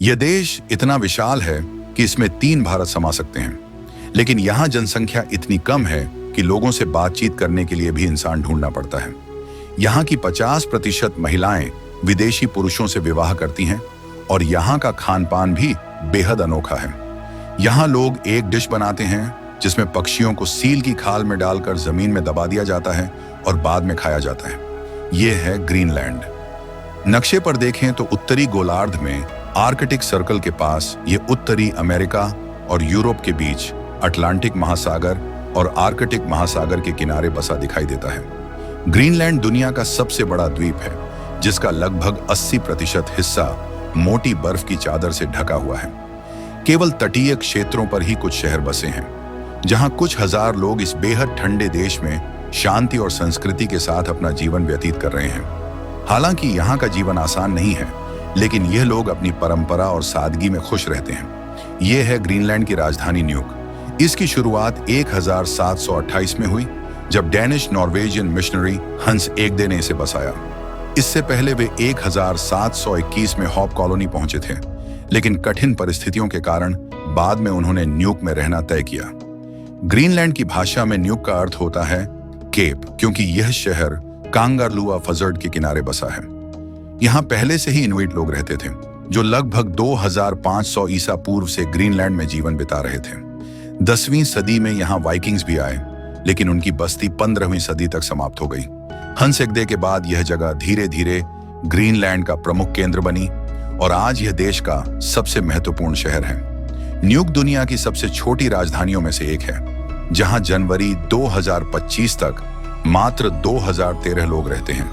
यह देश इतना विशाल है कि इसमें 3 भारत समा सकते हैं, लेकिन यहाँ जनसंख्या इतनी कम है कि लोगों से बातचीत करने के लिए भी इंसान ढूंढना पड़ता है। यहाँ की 50% महिलाएं विदेशी पुरुषों से विवाह करती हैं और यहाँ का खान पान भी बेहद अनोखा है। यहाँ लोग एक डिश बनाते हैं जिसमें पक्षियों को सील की खाल में डालकर जमीन में दबा दिया जाता है और बाद में खाया जाता है। यह है ग्रीनलैंड। नक्शे पर देखें तो उत्तरी गोलार्ध में आर्कटिक सर्कल के पास यह उत्तरी अमेरिका और यूरोप के बीच अटलांटिक महासागर और आर्कटिक महासागर के किनारे बसा दिखाई देता है। ग्रीनलैंड दुनिया का सबसे बड़ा द्वीप है, जिसका लगभग 80% हिस्सा मोटी बर्फ की चादर से ढका हुआ है। केवल तटीय क्षेत्रों पर ही कुछ शहर बसे हैं, जहां कुछ हजार लोग इस बेहद ठंडे देश में शांति और संस्कृति के साथ अपना जीवन व्यतीत कर रहे हैं। हालांकि यहाँ का जीवन आसान नहीं है, लेकिन यह लोग अपनी परंपरा और सादगी में खुश रहते हैं। यह है ग्रीनलैंड की राजधानी न्यूक। इसकी शुरुआत 1728 में हुई, जब डैनिश नॉर्वेजियन मिशनरी हंस एग्दे ने इसे बसाया। इससे पहले वे 1721 में हॉप कॉलोनी पहुंचे थे, लेकिन कठिन परिस्थितियों के कारण बाद में उन्होंने न्यूक में रहना तय किया। ग्रीनलैंड की भाषा में न्यूक का अर्थ होता है केप, क्योंकि यह शहर कांगारलुआ फजर्ड के किनारे बसा है। यहाँ पहले से ही इनुइट लोग रहते थे, जो लगभग 2500 ईसा पूर्व से ग्रीनलैंड में जीवन बिता रहे थे। 10वीं सदी में यहाँ वाइकिंग्स भी आए, लेकिन उनकी बस्ती 15वीं सदी तक समाप्त हो गई। हंस एग्दे के बाद यह जगह धीरे धीरे ग्रीनलैंड का प्रमुख केंद्र बनी और आज यह देश का सबसे महत्वपूर्ण शहर है। न्यूक दुनिया की सबसे छोटी राजधानियों में से एक है, जहां जनवरी 2025 तक मात्र 2013 लोग रहते हैं,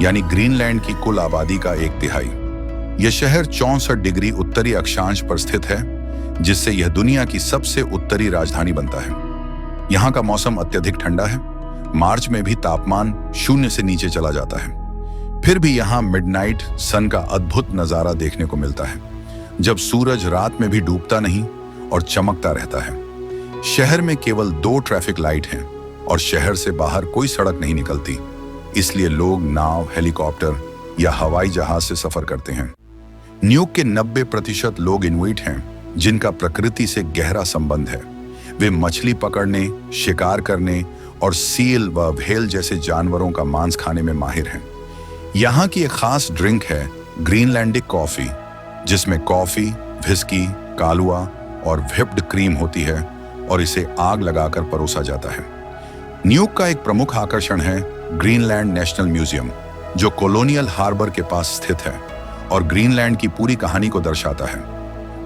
यानी ग्रीनलैंड की कुल आबादी का 1/3। यह शहर 64 डिग्री उत्तरी अक्षांश पर स्थित है, जिससे यह दुनिया की सबसे उत्तरी राजधानी बनता है। यहाँ का मौसम अत्यधिक ठंडा है। मार्च में भी तापमान 0 से नीचे चला जाता है। फिर भी यहाँ मिडनाइट सन का अद्भुत नजारा देखने को मिलता है, जब सूरज रात में भी डूबता नहीं और चमकता रहता है। शहर में केवल 2 ट्रैफिक लाइट हैं और शहर से बाहर कोई सड़क नहीं निकलती, इसलिए लोग नाव, हेलीकॉप्टर या हवाई जहाज से सफर करते हैं। न्यूक के 90% लोग इनुइट हैं, जिनका प्रकृति से गहरा संबंध है। वे मछली पकड़ने, शिकार करने और सील व व्हेल जैसे जानवरों का मांस खाने में माहिर हैं। यहाँ की एक खास ड्रिंक है ग्रीनलैंडिक कॉफी, जिसमें कॉफी, व्हिस्की, कालुआ और व्हिप्ड क्रीम होती है और इसे आग लगाकर परोसा जाता है। न्यूक का एक प्रमुख आकर्षण है ग्रीनलैंड नेशनल म्यूजियम, जो कॉलोनियल हार्बर के पास स्थित है और ग्रीनलैंड की पूरी कहानी को दर्शाता है,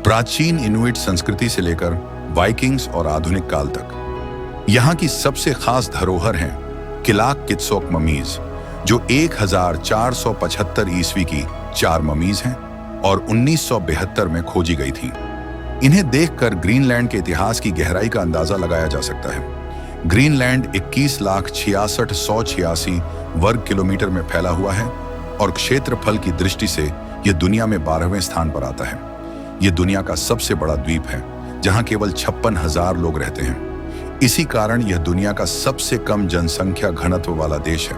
प्राचीन इनुइट संस्कृति से लेकर वाइकिंग्स और आधुनिक काल तक। यहाँ की सबसे खास धरोहर हैं किलाक-कित्सोक ममीज, जो 1475 ईस्वी की 4 ममीज हैं और 1972 में खोजी गई थीं। इन्हें देखकर ग्रीनलैंड के इतिहास की गहराई का अंदाजा लगाया जा सकता है। ग्रीनलैंड 21,66,186 वर्ग किलोमीटर में फैला हुआ है और क्षेत्रफल की दृष्टि से यह दुनिया में 12वें स्थान पर आता है। यह दुनिया का सबसे बड़ा द्वीप है, जहां केवल 56,000 लोग रहते हैं। इसी कारण यह दुनिया का सबसे कम जनसंख्या घनत्व वाला देश है।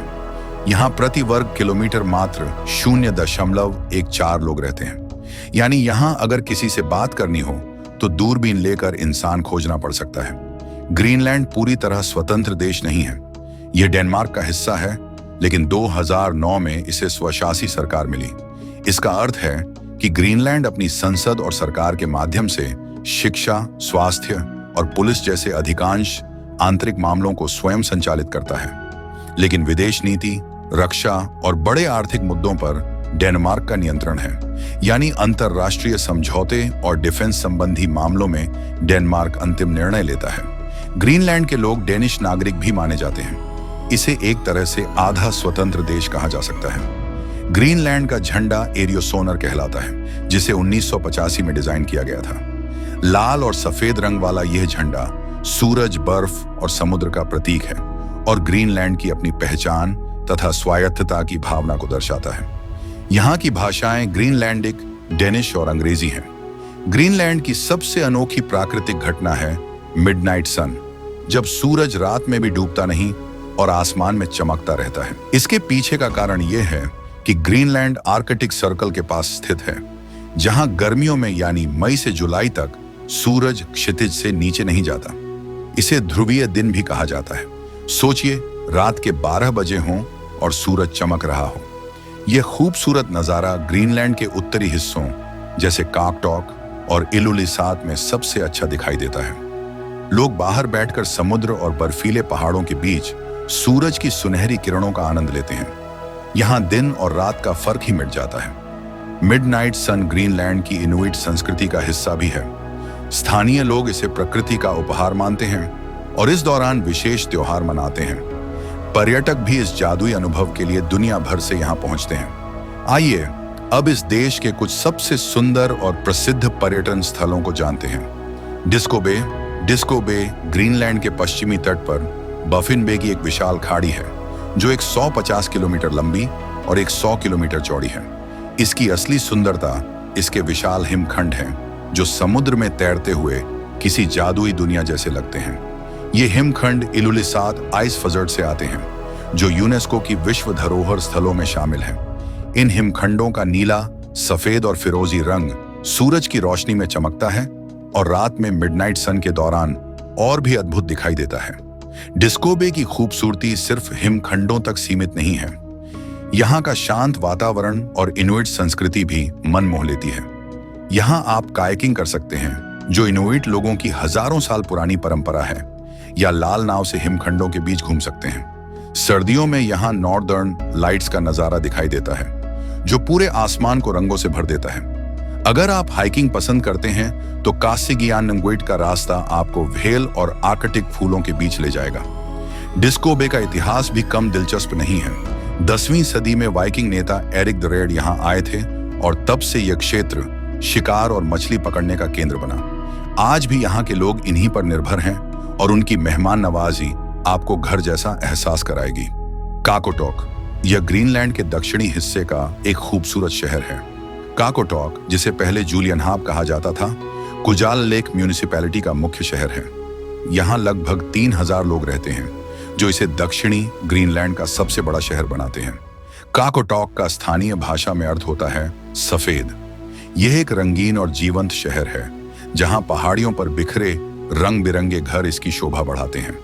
यहाँ प्रति वर्ग किलोमीटर मात्र 0.14 लोग रहते हैं। यानी यहाँ अगर किसी से बात करनी हो तो दूरबीन लेकर इंसान खोजना पड़ सकता है। ग्रीनलैंड पूरी तरह स्वतंत्र देश नहीं है। यह डेनमार्क का हिस्सा है, लेकिन 2009 में इसे स्वशासी सरकार मिली। इसका अर्थ है कि ग्रीनलैंड अपनी संसद और सरकार के माध्यम से शिक्षा, स्वास्थ्य और पुलिस जैसे अधिकांश आंतरिक मामलों को स्वयं संचालित करता है। लेकिन विदेश नीति, रक्षा और बड़े आर्थिक मुद्दों पर डेनमार्क का नियंत्रण है। यानी अंतरराष्ट्रीय समझौते और डिफेंस संबंधी मामलों में डेनमार्क अंतिम निर्णय लेता है। ग्रीनलैंड के लोग डेनिश नागरिक भी माने जाते हैं। इसे एक तरह से आधा स्वतंत्र देश कहा जा सकता है। ग्रीनलैंड का झंडा एरियोसोनर कहलाता है, जिसे 1985 में डिजाइन किया गया था। लाल और सफेद रंग वाला यह झंडा सूरज, बर्फ और समुद्र का प्रतीक है और ग्रीनलैंड की अपनी पहचान तथा स्वायत्तता की भावना को दर्शाता है। यहाँ की भाषाएं ग्रीनलैंडिक, डेनिश और अंग्रेजी हैं। ग्रीनलैंड की सबसे अनोखी प्राकृतिक घटना है मिडनाइट सन, जब सूरज रात में भी डूबता नहीं और आसमान में चमकता रहता है। इसके पीछे का कारण यह है कि ग्रीनलैंड आर्कटिक सर्कल के पास स्थित है, जहां गर्मियों में यानी मई से जुलाई तक सूरज क्षितिज से नीचे नहीं जाता। इसे ध्रुवीय दिन भी कहा जाता है। सोचिए, रात के 12 बजे हों और सूरज चमक रहा हो। यह खूबसूरत नजारा ग्रीनलैंड के उत्तरी हिस्सों जैसे काकटॉक और इलुलिसात में सबसे अच्छा दिखाई देता है। लोग बाहर बैठकर समुद्र और बर्फीले पहाड़ों के बीच सूरज की सुनहरी किरणों का आनंद लेते हैं। यहाँ दिन और रात का फर्क ही मिट जाता है। मिडनाइट सन ग्रीनलैंड की इनुइट संस्कृति का हिस्सा भी है। स्थानीय लोग इसे प्रकृति का उपहार मानते हैं और इस दौरान विशेष त्योहार मनाते हैं। पर्यटक भी इस जादुई अनुभव के लिए दुनिया भर से यहाँ पहुंचते हैं। आइए अब इस देश के कुछ सबसे सुंदर और प्रसिद्ध पर्यटन स्थलों को जानते हैं। डिस्को बे ग्रीनलैंड के पश्चिमी तट पर बफिन बे की एक विशाल खाड़ी है जो 150 किलोमीटर लंबी और 100 किलोमीटर चौड़ी है। इसकी असली सुंदरता इसके विशाल हिमखंड हैं जो समुद्र में तैरते हुए किसी जादुई दुनिया जैसे लगते हैं। ये हिमखंड इलुलिसात आइस फजर्ड से आते हैं जो यूनेस्को की विश्व धरोहर स्थलों में शामिल हैं। इन हिमखंडों का नीला, सफेद और फिरोजी रंग सूरज की रोशनी में चमकता है और रात में मिडनाइट सन के दौरान और भी अद्भुत दिखाई देता है। डिस्को बे की खूबसूरती सिर्फ हिमखंडों तक सीमित नहीं है। यहाँ का शांत वातावरण और इनुइट संस्कृति भी मन मोह लेती है। यहाँ आप कायाकिंग कर सकते हैं जो इनुइट लोगों की हजारों साल पुरानी परंपरा है, या लाल नाव से हिमखंडों के बीच घूम सकते हैं। सर्दियों में यहाँ नॉर्दर्न लाइट्स का नजारा दिखाई देता है जो पूरे आसमान को रंगों से भर देता है। अगर आप हाइकिंग पसंद करते हैं तो कास्सीगियानंगुइट का रास्ता आपको व्हेल और आर्कटिक फूलों के बीच ले जाएगा। डिस्को बे का इतिहास भी कम दिलचस्प नहीं है। 10वीं सदी में वाइकिंग नेता एरिक द रेड यहाँ आए थे और तब से यह क्षेत्र शिकार और मछली पकड़ने का केंद्र बना। आज भी यहाँ के लोग इन्हीं पर निर्भर हैं और उनकी मेहमान नवाजी आपको घर जैसा एहसास कराएगी। काकोटॉक यह ग्रीनलैंड के दक्षिणी हिस्से का एक खूबसूरत शहर है। काकोटॉक, जिसे पहले जूलियनहाब कहा जाता था, कुजाल लेक म्यूनिसिपैलिटी का मुख्य शहर है। यहाँ लगभग 3000 लोग रहते हैं जो इसे दक्षिणी ग्रीनलैंड का सबसे बड़ा शहर बनाते हैं। काकोटॉक का स्थानीय भाषा में अर्थ होता है सफेद। यह एक रंगीन और जीवंत शहर है जहाँ पहाड़ियों पर बिखरे रंग बिरंगे घर इसकी शोभा बढ़ाते हैं।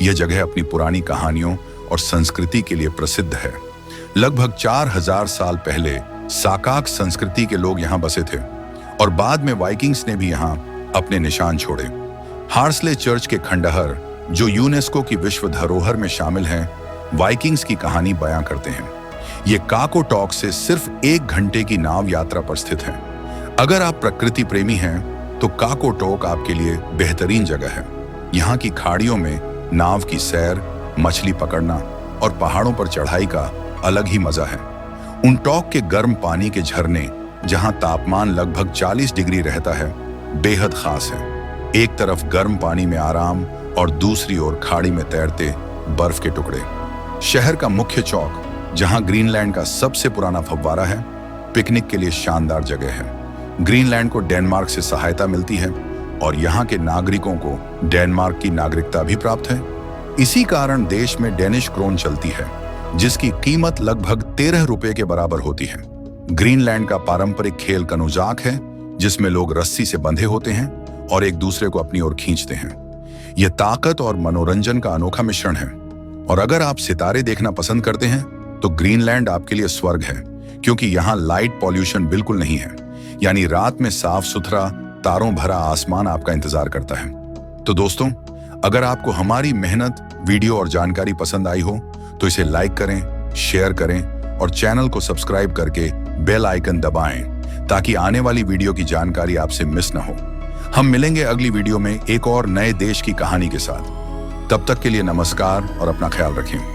यह जगह अपनी पुरानी कहानियों और संस्कृति के लिए प्रसिद्ध है। लगभग 4000 साल पहले साकाक संस्कृति के लोग यहाँ बसे थे और बाद में वाइकिंग्स ने भी यहाँ अपने निशान छोड़े। हार्सले चर्च के खंडहर जो यूनेस्को की विश्व धरोहर में शामिल हैं, वाइकिंग्स की कहानी बयां करते हैं। ये काकोटॉक से सिर्फ 1 घंटे की नाव यात्रा पर स्थित है। अगर आप प्रकृति प्रेमी हैं तो काकोटॉक आपके लिए बेहतरीन जगह है। यहाँ की खाड़ियों में नाव की सैर, मछली पकड़ना और पहाड़ों पर चढ़ाई का अलग ही मजा है। उनटॉक के गर्म पानी के झरने, जहां तापमान लगभग 40 डिग्री रहता है, बेहद खास है। एक तरफ गर्म पानी में आराम और दूसरी ओर खाड़ी में तैरते बर्फ के टुकड़े। शहर का मुख्य चौक, जहां ग्रीनलैंड का सबसे पुराना फव्वारा है, पिकनिक के लिए शानदार जगह है। ग्रीनलैंड को डेनमार्क से सहायता मिलती है और यहाँ के नागरिकों को डेनमार्क की नागरिकता भी प्राप्त है। इसी कारण देश में डेनिश क्रोन चलती है जिसकी कीमत लगभग 13 रुपए के बराबर होती है। ग्रीनलैंड का पारंपरिक खेल कनुजाक है जिसमें लोग रस्सी से बंधे होते हैं और एक दूसरे को अपनी ओर खींचते हैं। यह ताकत और मनोरंजन का अनोखा मिश्रण है। और अगर आप सितारे देखना पसंद करते हैं तो ग्रीनलैंड आपके लिए स्वर्ग है, क्योंकि यहाँ लाइट पॉल्यूशन बिल्कुल नहीं है। यानी रात में साफ सुथरा तारों भरा आसमान आपका इंतजार करता है। तो दोस्तों, अगर आपको हमारी मेहनत, वीडियो और जानकारी पसंद आई हो तो इसे लाइक करें, शेयर करें और चैनल को सब्सक्राइब करके बेल आइकन दबाएं ताकि आने वाली वीडियो की जानकारी आपसे मिस न हो। हम मिलेंगे अगली वीडियो में एक और नए देश की कहानी के साथ। तब तक के लिए नमस्कार और अपना ख्याल रखें।